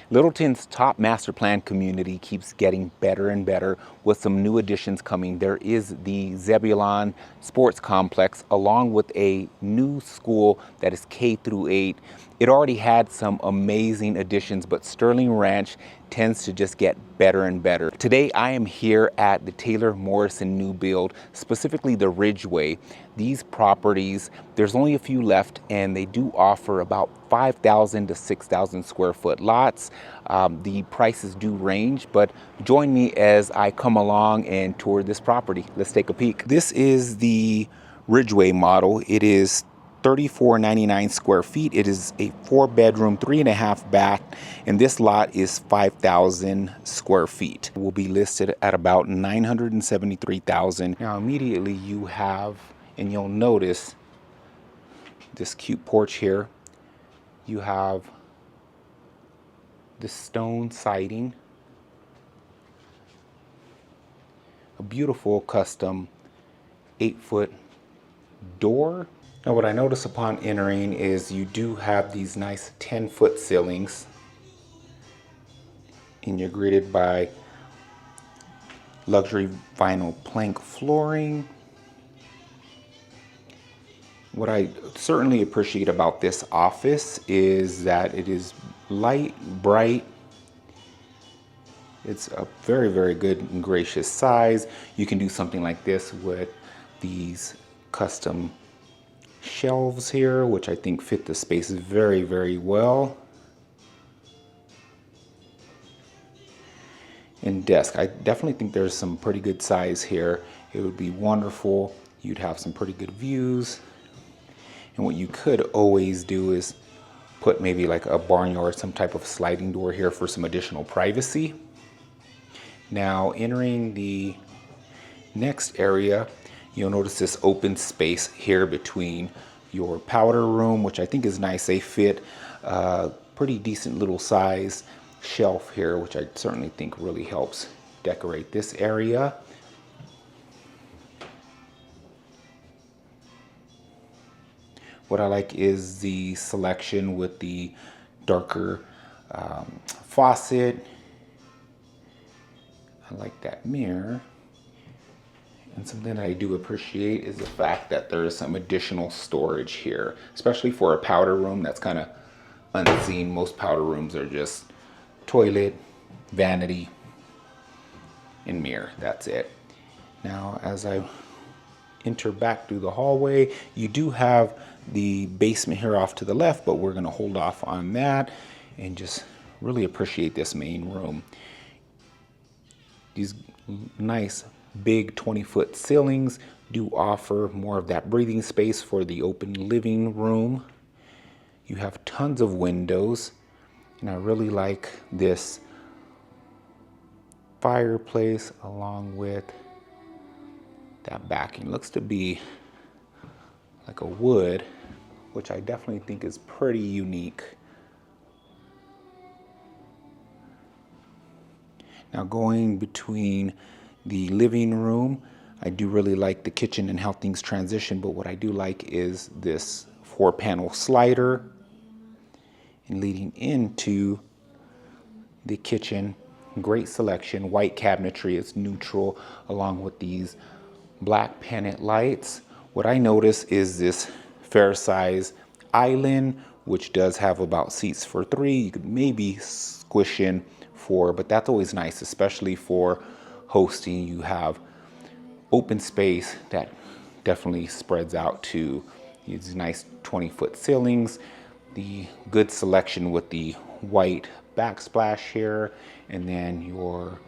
Littleton's top master plan community keeps getting better and better with some new additions coming. There is the Zebulon Sports Complex along with a new school that is K through 8. It already had some amazing additions, but Sterling Ranch tends to just get better and better. Today I am here at the Taylor Morrison new build, specifically the Ridgeway. These properties, there's only a few left, and they do offer about 5,000 to 6,000 square foot lots. The prices do range, but join me as I come along and tour this property. Let's take a peek. This is the Ridgeway model. It is 3,499 square feet. It is a 4-bedroom, 3.5 bath, and this lot is 5,000 square feet. It will be listed at about 973,000. Now immediately you have, and you'll notice this cute porch here. You have the stone siding, a beautiful custom 8-foot door. Now what I notice upon entering is you do have these nice 10-foot ceilings, and you're greeted by luxury vinyl plank flooring. What I certainly appreciate about this office is that it is light, bright. It's a very, very good and gracious size. You can do something like this with these custom shelves here, which I think fit the space very, very well. And desk, I definitely think there's some pretty good size here. It would be wonderful. You'd have some pretty good views. And what you could always do is put maybe like a barnyard, some type of sliding door here for some additional privacy. Now entering the next area, you'll notice this open space here between your powder room, which I think is nice. They fit a pretty decent little size shelf here, which I certainly think really helps decorate this area. What I like is the selection with the darker faucet. I like that mirror. And something that I do appreciate is the fact that there is some additional storage here, especially for a powder room that's kind of unseen. Most powder rooms are just toilet, vanity, and mirror. That's it. Now, as I enter back through the hallway, you do have the basement here off to the left, but we're going to hold off on that and just really appreciate this main room. These nice big 20-foot ceilings do offer more of that breathing space for the open living room. You have tons of windows, and I really like this fireplace along with that backing. Looks to be like a wood, which I definitely think is pretty unique. Now going between the living room, I do really like the kitchen and how things transition, but what I do like is this 4-panel slider. And leading into the kitchen, great selection, white cabinetry is neutral, along with these black pennant lights. What I notice is this fair size island, which does have about seats for 3. You could maybe squish in 4, but that's always nice, especially for hosting. You have open space that definitely spreads out to these nice 20-foot ceilings. The good selection with the white backsplash here, and then your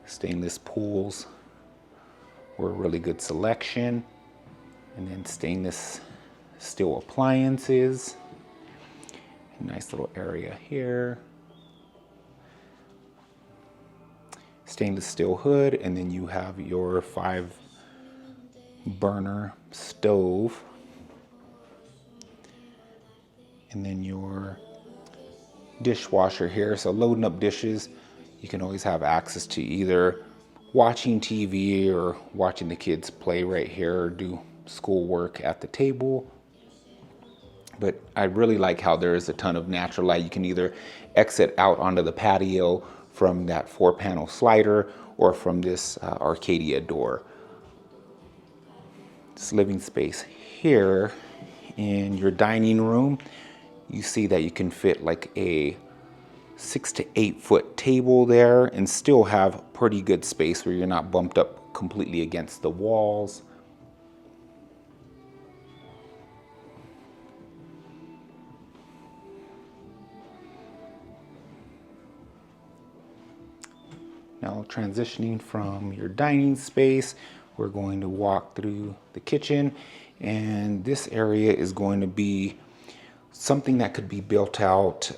stainless pools were a really good selection. And then stainless steel appliances. A nice little area here. Stainless steel hood, and then you have your 5-burner stove. And then your dishwasher here. So loading up dishes, you can always have access to either watching TV or watching the kids play right here or do schoolwork at the table. But I really like how there is a ton of natural light. You can either exit out onto the patio from that 4-panel slider or from this Arcadia door. This living space here in your dining room, you see that you can fit like a 6 to 8 foot table there and still have pretty good space where you're not bumped up completely against the walls. Now transitioning from your dining space, we're going to walk through the kitchen, and this area is going to be something that could be built out,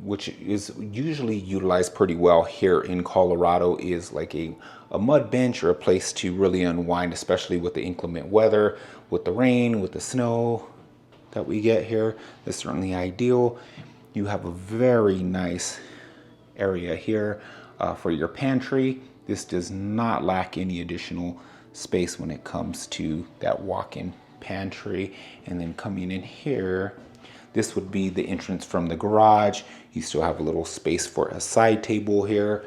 which is usually utilized pretty well here in Colorado, is like a mud bench or a place to really unwind, especially with the inclement weather, with the rain, with the snow that we get here. That's certainly ideal. You have a very nice area here for your pantry. This does not lack any additional space when it comes to that walk-in pantry. And then coming in here, this would be the entrance from the garage. You still have a little space for a side table here.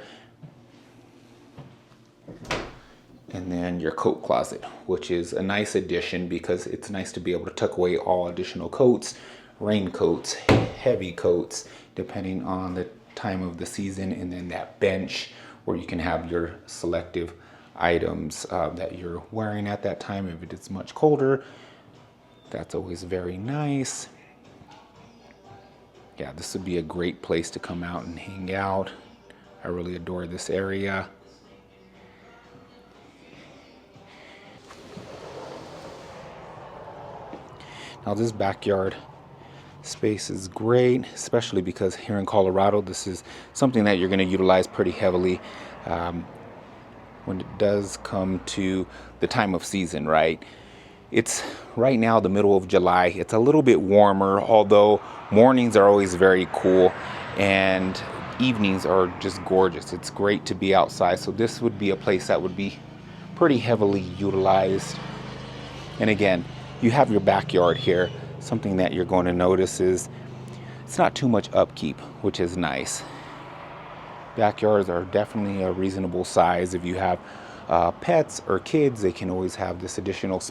And then your coat closet, which is a nice addition because it's nice to be able to tuck away all additional coats, raincoats, heavy coats, depending on the time of the season. And then that bench where you can have your selective items that you're wearing at that time. If it is much colder, that's always very nice. Yeah, this would be a great place to come out and hang out. I really adore this area. Now this backyard space is great, especially because here in Colorado, this is something that you're going to utilize pretty heavily when it does come to the time of season, right? It's right now the middle of July. It's a little bit warmer, although mornings are always very cool and evenings are just gorgeous. It's great to be outside. So this would be a place that would be pretty heavily utilized. And again, you have your backyard here. Something that you're going to notice is it's not too much upkeep, which is nice. Backyards are definitely a reasonable size. If you have pets or kids, they can always have this additional.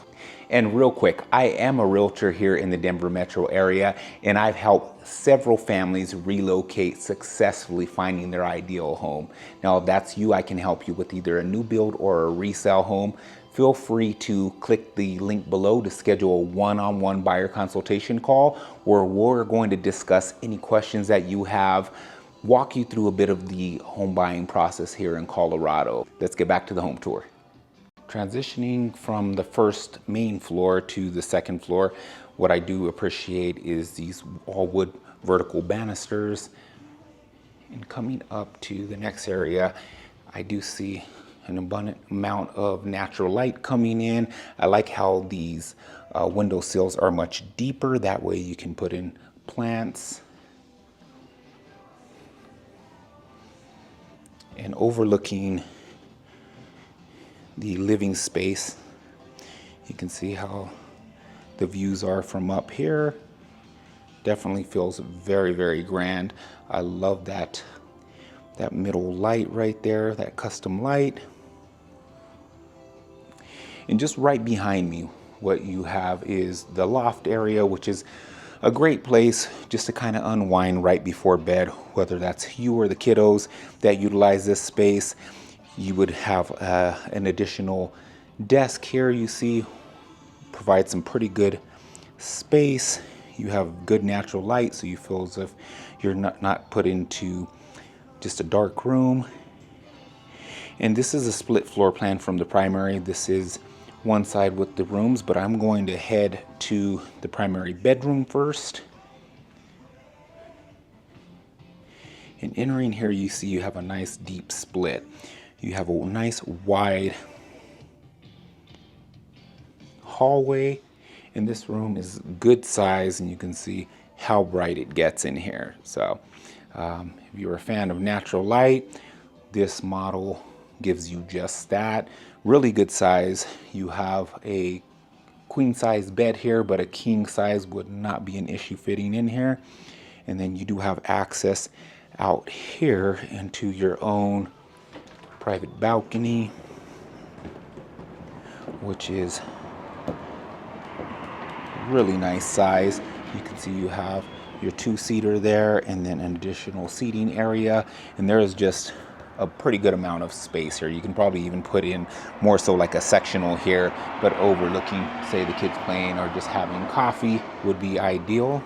And real quick, I am a realtor here in the Denver metro area, and I've helped several families relocate successfully, finding their ideal home. Now, if that's you, I can help you with either a new build or a resale home. Feel free to click the link below to schedule a one-on-one buyer consultation call where we're going to discuss any questions that you have, walk you through a bit of the home buying process here in Colorado. Let's get back to the home tour. Transitioning from the first main floor to the second floor, what I do appreciate is these all wood vertical banisters. And coming up to the next area, I do see an abundant amount of natural light coming in. I like how these window sills are much deeper. That way you can put in plants. And overlooking the living space, you can see how the views are from up here. Definitely feels very, very grand. I love that middle light right there, that custom light. And just right behind me, what you have is the loft area, which is a great place just to kind of unwind right before bed, whether that's you or the kiddos that utilize this space. You would have an additional desk here, you see, provides some pretty good space. You have good natural light, so you feel as if you're not put into just a dark room. And this is a split floor plan from the primary. This is one side with the rooms, but I'm going to head to the primary bedroom first. And entering here, you see you have a nice deep split. You have a nice wide hallway, and this room is good size, and you can see how bright it gets in here. So if you're a fan of natural light, this model gives you just that. Really good size. You have a queen size bed here, but a king size would not be an issue fitting in here. And then you do have access out here into your own private balcony, which is really nice size. You can see you have your two-seater there and then an additional seating area, and there is just a pretty good amount of space here. You can probably even put in more so like a sectional here, but overlooking, say, the kids playing or just having coffee would be ideal.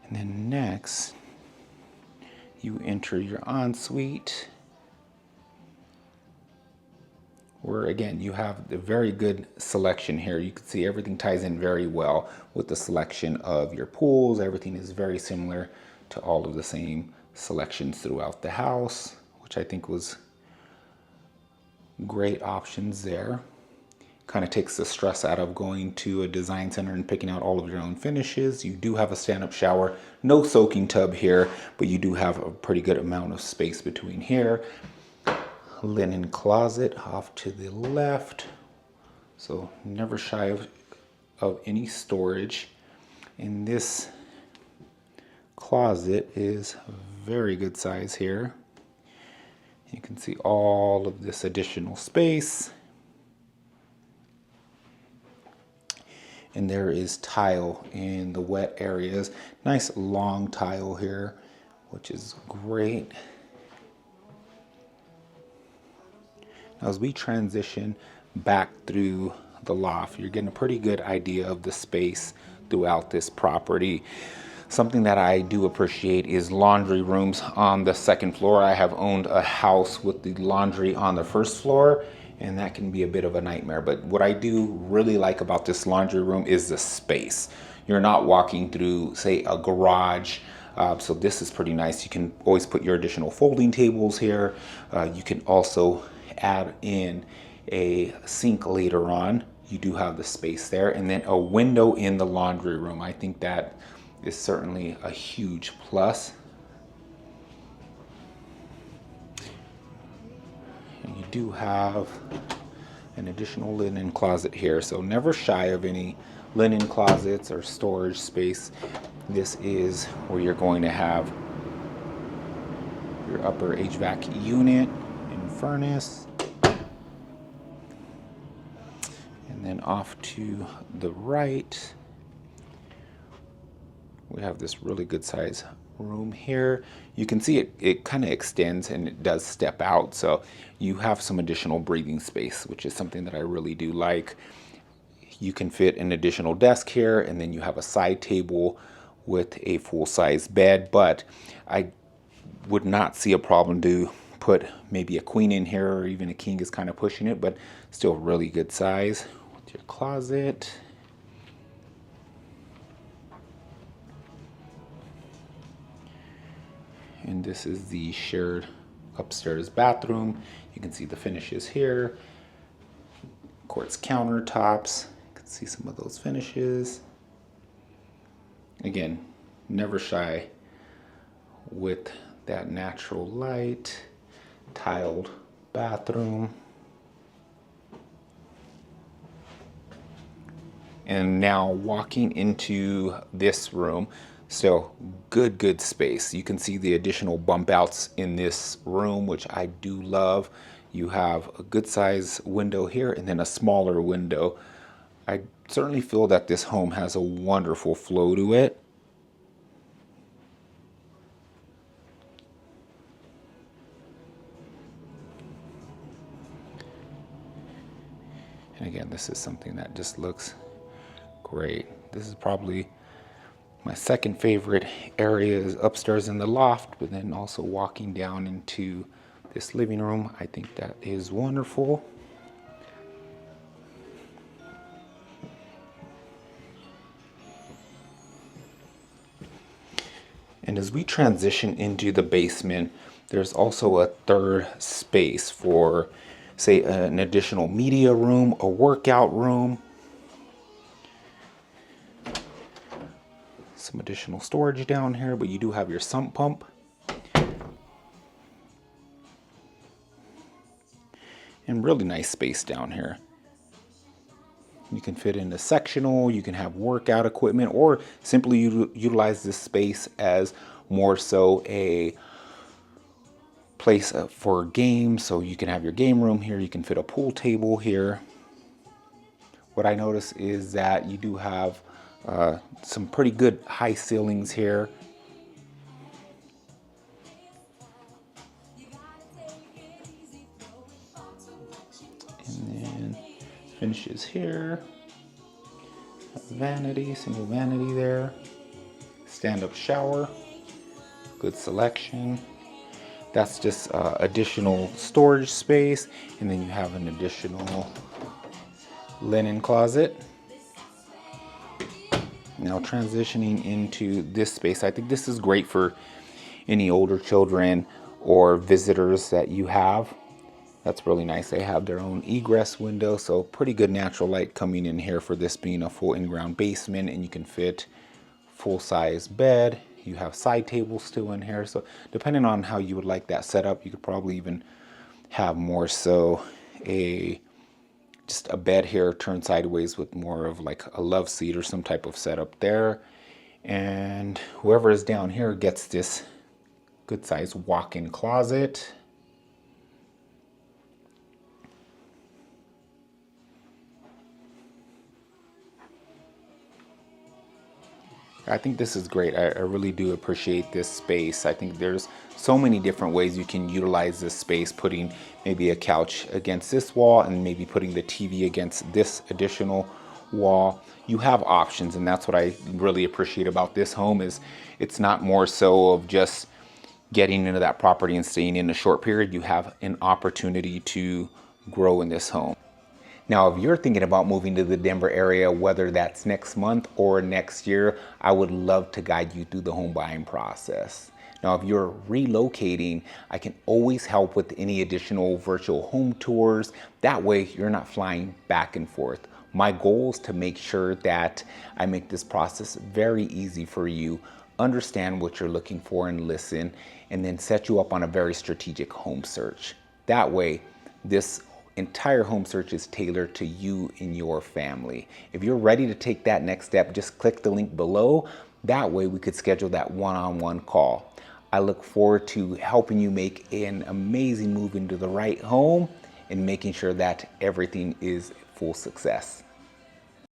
And then next, you enter your ensuite, where again, you have a very good selection here. You can see everything ties in very well with the selection of your pools. Everything is very similar to all of the same selections throughout the house, which I think was great options there. Kind of takes the stress out of going to a design center and picking out all of your own finishes. You do have a stand-up shower, no soaking tub here, but you do have a pretty good amount of space between here. Linen closet off to the left, so never shy of any storage. And this closet is very good size here. You can see all of this additional space. And there is tile in the wet areas. Nice long tile here, which is great. Now, as we transition back through the loft, you're getting a pretty good idea of the space throughout this property. Something that I do appreciate is laundry rooms on the second floor. I have owned a house with the laundry on the first floor, and that can be a bit of a nightmare. But what I do really like about this laundry room is the space. You're not walking through, say, a garage. So this is pretty nice. You can always put your additional folding tables here. You can also add in a sink later on. You do have the space there, and then a window in the laundry room. I think that is certainly a huge plus. And you do have an additional linen closet here, so never shy of any linen closets or storage space. This is where you're going to have your upper HVAC unit and furnace. And then off to the right, we have this really good size room here. You can see it kind of extends and it does step out, so you have some additional breathing space, which is something that I really do like. You can fit an additional desk here, and then you have a side table with a full-size bed, but I would not see a problem to put maybe a queen in here, or even a king is kind of pushing it, but still really good size. With your closet, and this is the shared upstairs bathroom. You can see the finishes here. Quartz countertops. You can see some of those finishes. Again, never shy with that natural light. Tiled bathroom. And now walking into this room, still good space. You can see the additional bump outs in this room, which I do love. You have a good size window here and then a smaller window. I certainly feel that this home has a wonderful flow to it. And again, this is something that just looks great. This is probably my second favorite area is upstairs in the loft, but then also walking down into this living room. I think that is wonderful. And as we transition into the basement, there's also a third space for, say, an additional media room, a workout room, some additional storage down here, but you do have your sump pump. And really nice space down here. You can fit in a sectional, you can have workout equipment, or simply utilize this space as more so a place for games. So you can have your game room here, you can fit a pool table here. What I notice is that you do have some pretty good high ceilings here. And then finishes here. Vanity, single vanity there. Stand-up shower. Good selection. That's just additional storage space. And then you have an additional linen closet. Now transitioning into this space, I think this is great for any older children or visitors that you have. That's really nice. They have their own egress window, so pretty good natural light coming in here for this being a full in-ground basement, and you can fit full-size bed. You have side tables still in here, so depending on how you would like that setup, you could probably even have more so just a bed here turned sideways with more of like a love seat or some type of setup there. And whoever is down here gets this good size walk-in closet. I think this is great. I really do appreciate this space. I think there's so many different ways you can utilize this space, putting maybe a couch against this wall and maybe putting the TV against this additional wall. You have options, and that's what I really appreciate about this home is it's not more so of just getting into that property and staying in a short period. You have an opportunity to grow in this home. Now, if you're thinking about moving to the Denver area, whether that's next month or next year, I would love to guide you through the home buying process. Now, if you're relocating, I can always help with any additional virtual home tours. That way, you're not flying back and forth. My goal is to make sure that I make this process very easy for you, understand what you're looking for and listen, and then set you up on a very strategic home search. That way, this entire home search is tailored to you and your family. If you're ready to take that next step, just click the link below. That way we could schedule that one-on-one call. I look forward to helping you make an amazing move into the right home and making sure that everything is full success.